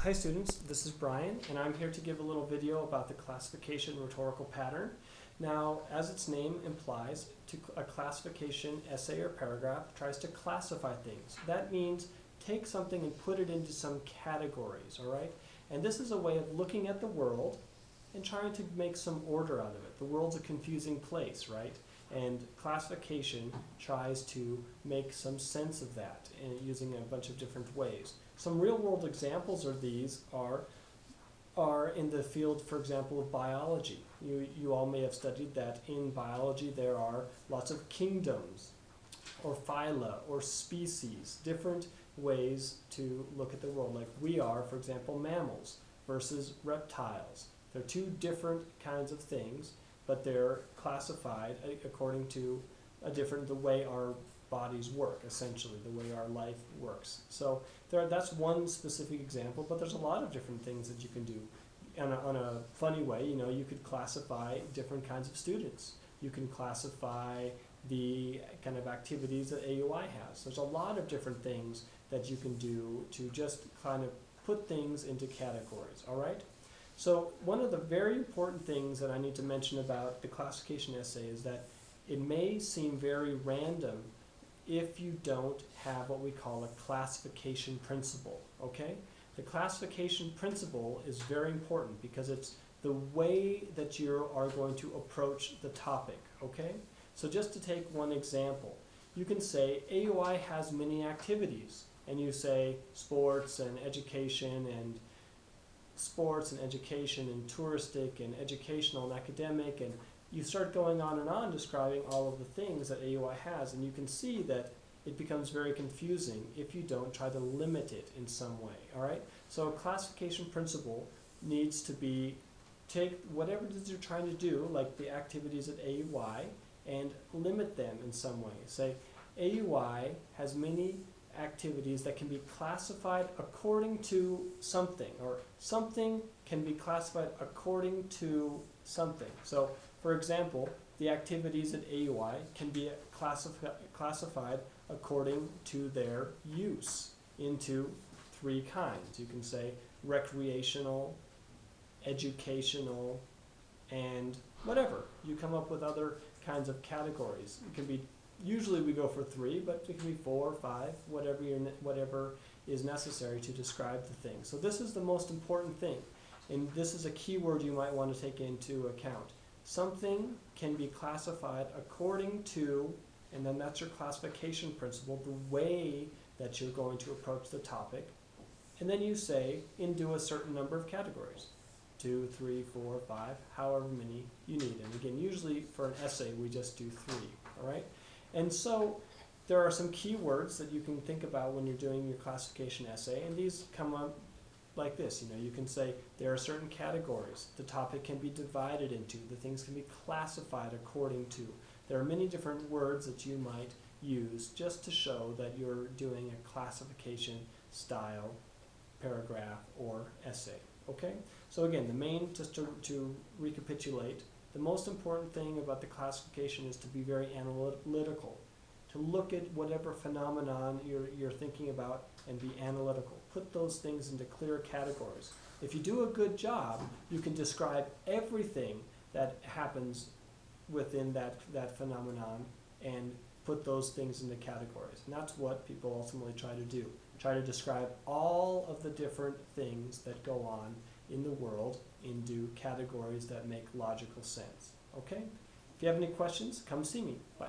Hi students, this is Brian, and I'm here to give a little video about the classification rhetorical pattern. Now, as its name implies, a classification essay or paragraph tries to classify things. That means take something and put it into some categories, all right? And this is a way of looking at the world and trying to make some order out of it. The world's a confusing place, right? And classification tries to make some sense of that using a bunch of different ways. Some real-world examples of these are in the field, for example, of biology. You all may have studied that in biology there are lots of kingdoms, or phyla, or species, different ways to look at the world. Like we are, for example, mammals versus reptiles. They're two different kinds of things, but they're classified according to the way our bodies work, essentially, the way our life works. So that's one specific example, but there's a lot of different things that you can do. On a funny way, you could classify different kinds of students. You can classify the kind of activities that AUI has. There's a lot of different things that you can do to just kind of put things into categories, all right? So one of the very important things that I need to mention about the classification essay is that it may seem very random if you don't have what we call a classification principle, okay? The classification principle is very important because it's the way that you are going to approach the topic, okay? So just to take one example, you can say AUI has many activities, and you say sports and education and touristic and educational and academic, and you start going on describing all of the things that AUI has, and you can see that it becomes very confusing if you don't try to limit it in some way, all right? So a classification principle needs to be, take whatever it is you're trying to do, like the activities at AUI, and limit them in some way. Say, AUI has many activities that can be classified according to something, or something can be classified according to something. So, for example, the activities at AUI can be classified according to their use into three kinds. You can say recreational, educational, and whatever. You come up with other kinds of categories. It can be, usually we go for three, but it can be 4 or 5, whatever is necessary to describe the thing. So this is the most important thing, and this is a keyword you might want to take into account. Something can be classified according to, and then that's your classification principle, the way that you're going to approach the topic, and then you say, do a certain number of categories. 2, 3, 4, 5, however many you need. And again, usually for an essay, we just do 3, all right? And so there are some keywords that you can think about when you're doing your classification essay, and these come up like this. You can say there are certain categories. The topic can be divided into. The things can be classified according to. There are many different words that you might use just to show that you're doing a classification style paragraph or essay. Okay? So again, the main, just to recapitulate, the most important thing about the classification is to be very analytical, to look at whatever phenomenon you're thinking about and be analytical. Put those things into clear categories. If you do a good job, you can describe everything that happens within that phenomenon and put those things into categories. And that's what people ultimately try to do. Try to describe all of the different things that go on in the world into categories that make logical sense. Okay? If you have any questions, come see me. Bye.